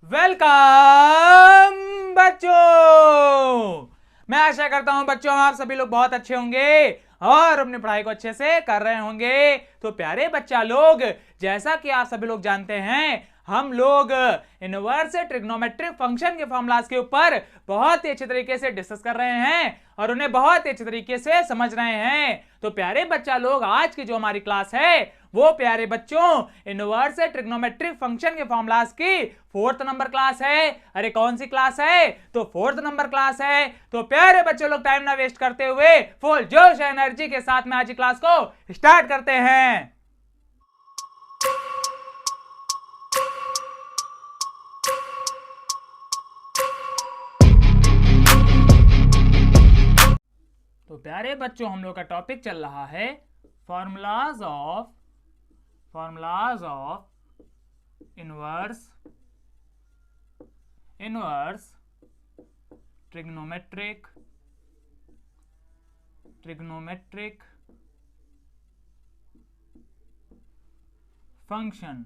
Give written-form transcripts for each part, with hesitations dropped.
Welcome बच्चों। मैं आशा करता हूं बच्चों आप सभी लोग बहुत अच्छे होंगे और अपनी पढ़ाई को अच्छे से कर रहे होंगे। तो प्यारे बच्चा लोग, जैसा कि आप सभी लोग जानते हैं, हम लोग इनवर्स ट्रिग्नोमेट्रिक फंक्शन के फॉर्मूलाज के ऊपर बहुत ही अच्छे तरीके से डिस्कस कर रहे हैं और उन्हें बहुत ही अच्छे तरीके से समझ रहे हैं। तो प्यारे बच्चा लोग, आज की जो हमारी क्लास है वो प्यारे बच्चों इनवर्स ट्रिग्नोमेट्रिक फंक्शन के फॉर्मूलाज की 4th नंबर क्लास है। अरे कौन सी क्लास है? तो 4th नंबर क्लास है। तो प्यारे बच्चों लोग, टाइम ना वेस्ट करते हुए फुल जोश एनर्जी के साथ में आज की क्लास को स्टार्ट करते हैं। तो प्यारे बच्चों, हम लोग का टॉपिक चल रहा है formulas of inverse trigonometric function.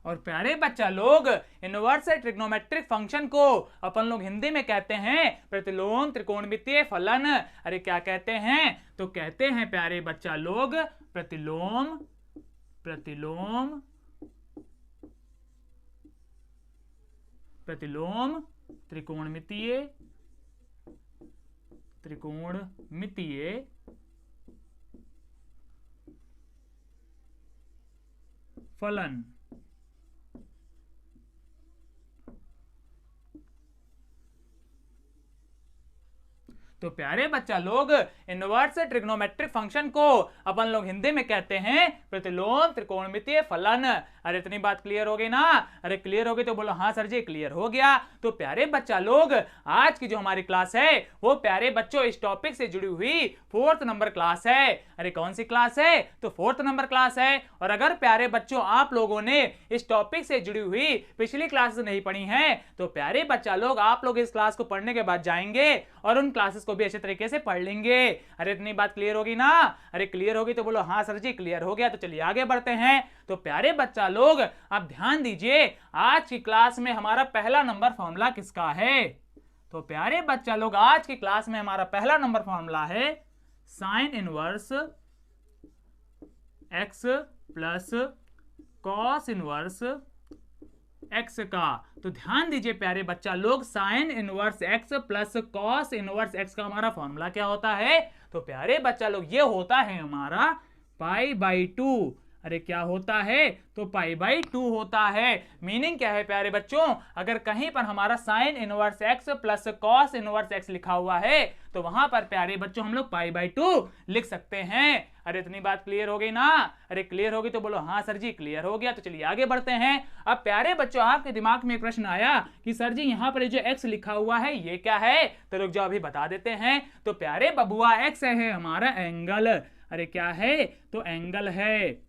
और प्यारे बच्चा लोग, इनवर्स ट्रिग्नोमेट्रिक फंक्शन को अपन लोग हिंदी में कहते हैं प्रतिलोम त्रिकोणमितीय फलन। अरे क्या कहते हैं? तो कहते हैं प्यारे बच्चा लोग प्रतिलोम त्रिकोणमितीय फलन। तो प्यारे बच्चा लोग, इनवर्स ट्रिग्नोमेट्रिक फंक्शन को अपन लोग हिंदी में कहते हैं प्रतिलोम त्रिकोणमितीय फलन। अरे इतनी बात क्लियर हो गई ना? अरे क्लियर हो गई तो बोलो हाँ सर जी क्लियर हो गया। तो प्यारे बच्चा लोग, आज की जो हमारी क्लास है वो प्यारे बच्चों इस टॉपिक से जुड़ी हुई 4th नंबर क्लास है। अरे कौन सी क्लास है? तो 4th नंबर क्लास है। और अगर प्यारे बच्चों आप लोगों ने इस टॉपिक से जुड़ी हुई पिछली क्लास नहीं पढ़ी है तो प्यारे बच्चा लोग, आप लोग इस क्लास को पढ़ने के बाद जाएंगे और उन क्लासेस भी अच्छे तरीके से पढ़ लेंगे। अरे इतनी बात क्लियर होगी ना? अरे क्लियर होगी तो बोलो हाँ सर जी क्लियर हो गया। तो चलिए आगे बढ़ते हैं। तो प्यारे बच्चा लोग, आप ध्यान दीजिए, आज की क्लास में हमारा पहला नंबर फॉर्मूला किसका है? तो प्यारे बच्चा लोग, आज की क्लास में हमारा पहला नंबर फॉर्मूला है sine inverse x plus cos inverse x का। तो ध्यान दीजिए प्यारे बच्चा लोग, sine inverse x plus cos inverse x का हमारा फॉर्मूला क्या होता है? तो प्यारे बच्चा लोग, ये होता है हमारा π/2। अरे क्या होता है? तो π/2 होता है। मीनिंग क्या है प्यारे बच्चों? अगर कहीं पर हमारा sine inverse x plus cos inverse x लिखा हुआ है तो वहां पर प्यारे बच्चों हम लोग π/2 लिख सकते हैं। अरे इतनी बात क्लियर हो गई ना? अरे क्लियर होगी तो बोलो हाँ सर जी क्लियर हो गया। तो चलिए आगे बढ़ते हैं। अब प्यारे बच्चों, आपके दिमाग में एक प्रश्न आया कि सर जी यहाँ पर जो एक्स लिखा हुआ है ये क्या है? तो रुक जाओ, अभी बता देते हैं। तो प्यारे बबुआ, एक्स है हमारा एंगल। अरे क्या है? तो एंगल है।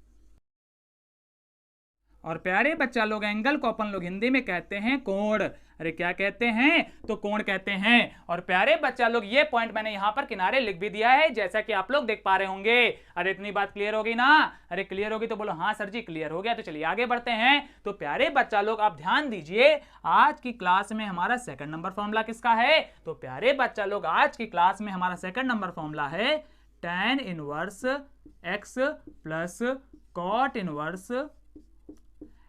और प्यारे बच्चा लोग, एंगल को अपन लोग हिंदी में कहते हैं कोण। अरे क्या कहते हैं? तो कोण कहते हैं। और प्यारे बच्चा लोग, ये पॉइंट मैंने यहां पर किनारे लिख भी दिया है, जैसा कि आप लोग देख पा रहे होंगे। अरे इतनी बात क्लियर होगी ना? अरे क्लियर होगी तो बोलो हाँ सर जी क्लियर हो गया। तो चलिए आगे बढ़ते हैं। तो प्यारे बच्चा लोग, आप ध्यान दीजिए, आज की क्लास में हमारा सेकंड नंबर फॉर्मूला किसका है? तो प्यारे बच्चा लोग, आज की क्लास में हमारा सेकंड नंबर फॉर्मूला है tan inverse x plus cot inverse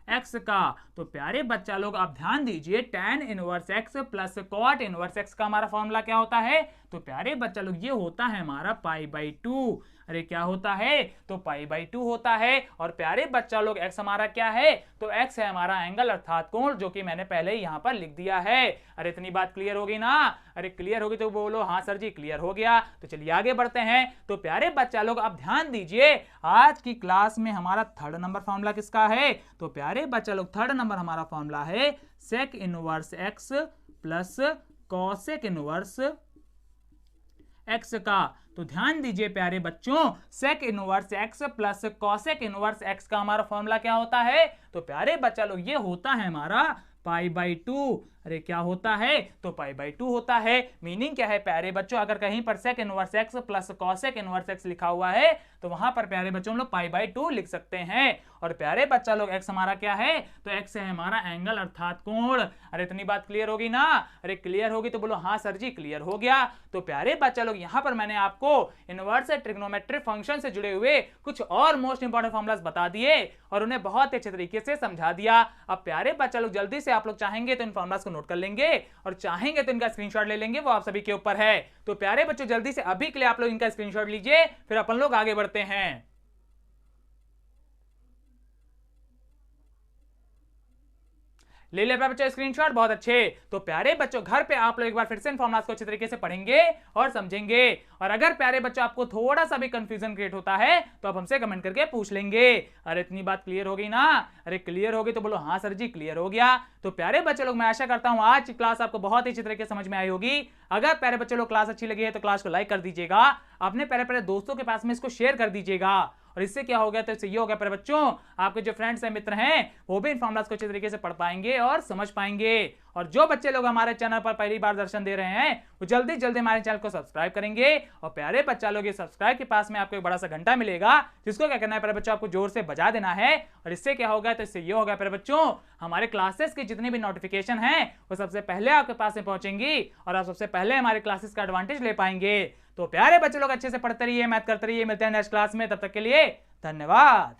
x का। तो प्यारे बच्चा लोग, आप ध्यान दीजिए, tan inverse x plus cot inverse x का हमारा फॉर्मूला क्या होता है? तो प्यारे बच्चा लोग, ये होता है हमारा π/2। अरे क्या होता है? तो π/2 होता है। और प्यारे बच्चा लोग, x हमारा क्या है? तो x है हमारा एंगल अर्थात कोण, जो कि मैंने पहले ही यहां पर लिख दिया है। अरे इतनी बात क्लियर होगी ना? अरे क्लियर होगी तो बोलो हाँ सर जी क्लियर हो गया। तो चलिए आगे बढ़ते हैं। तो प्यारे बच्चा लोग, आप ध्यान दीजिए, आज की क्लास में हमारा थर्ड नंबर फॉर्मूला किसका है? तो प्यारे बच्चा लोग, थर्ड नंबर हमारा फॉर्मूला है sec inverse x plus cosec inverse x का। तो ध्यान दीजिए प्यारे बच्चों, sec inverse x plus cosec inverse x का हमारा फॉर्मूला क्या होता है? तो प्यारे बच्चा लोग, ये होता है हमारा π/2। अरे क्या होता है, तो π/2 होता है। मीनिंग क्या है प्यारे बच्चों, अगर कहीं पर sec inverse x plus cosec inverse x लिखा हुआ है तो वहां पर प्यारे बच्चों हम लोग π/2 लिख सकते हैं। और प्यारे बच्चा लोग x हमारा क्या है, तो x है हमारा एंगल अर्थात कोण। अरे इतनी बात क्लियर होगी ना, अरे क्लियर होगी तो बोलो हाँ सर जी क्लियर हो गया। तो प्यारे बच्चा लोग यहाँ पर मैंने आपको इनवर्स ट्रिग्नोमेट्रिक फंक्शन से जुड़े हुए कुछ और मोस्ट इंपॉर्टेंट फॉर्मुलास बता दिए और उन्हें बहुत अच्छे तरीके से समझा दिया। अब प्यारे बच्चा लोग जल्दी से आप लोग चाहेंगे तो इन फॉर्मुलास को नोट कर लेंगे और चाहेंगे तो इनका स्क्रीनशॉट ले लेंगे, वो आप सभी के ऊपर है। तो प्यारे बच्चों जल्दी से अभी के लिए आप लोग इनका स्क्रीनशॉट लीजिए, फिर अपन लोग आगे बढ़ते हैं। ले ले बच्चों स्क्रीनशॉट, बहुत अच्छे। तो प्यारे बच्चों घर पे आप लोग एक बार फिर से इन फॉर्मुलास को अच्छे तरीके से पढ़ेंगे और समझेंगे। और अगर प्यारे बच्चों आपको थोड़ा सा भी कंफ्यूजन क्रिएट होता है तो आप हमसे कमेंट करके पूछ लेंगे। अरे इतनी बात क्लियर हो गई ना, अरे क्लियर होगी तो बोलो हाँ सर जी क्लियर हो गया। तो प्यारे बच्चे लोग मैं आशा करता हूं आज की क्लास आपको बहुत ही अच्छी तरीके से समझ में आई होगी। अगर प्यारे बच्चे लोग क्लास अच्छी लगी है तो क्लास को लाइक कर दीजिएगा, अपने प्यारे प्यारे दोस्तों के पास में इसको शेयर कर दीजिएगा। और इससे क्या हो गया, तो इससे ये हो गया प्यारे बच्चों आपके जो फ्रेंड्स हैं मित्र हैं वो भी इन फॉर्मुलास को अच्छे तरीके से पढ़ पाएंगे और समझ पाएंगे। और जो बच्चे लोग हमारे चैनल पर पहली बार दर्शन दे रहे हैं वो जल्दी जल्दी हमारे चैनल को सब्सक्राइब करेंगे। और प्यारे बच्चा लोग ये सब्सक्राइब के पास में आपको एक बड़ा सा घंटा मिलेगा जिसको क्या करना है प्यारे बच्चों, आपको जोर से बजा देना है। और इससे क्या होगा, तो इससे ये होगा प्यारे बच्चों हमारे क्लासेस की जितनी भी नोटिफिकेशन है वो सबसे पहले आपके पास में पहुंचेंगी और आप सबसे पहले हमारे क्लासेस का एडवांटेज ले पाएंगे। तो प्यारे बच्चे लोग अच्छे से पढ़ते रहिए, मैथ करते रहिए। मिलते हैं नेक्स्ट क्लास में, तब तक के लिए धन्यवाद।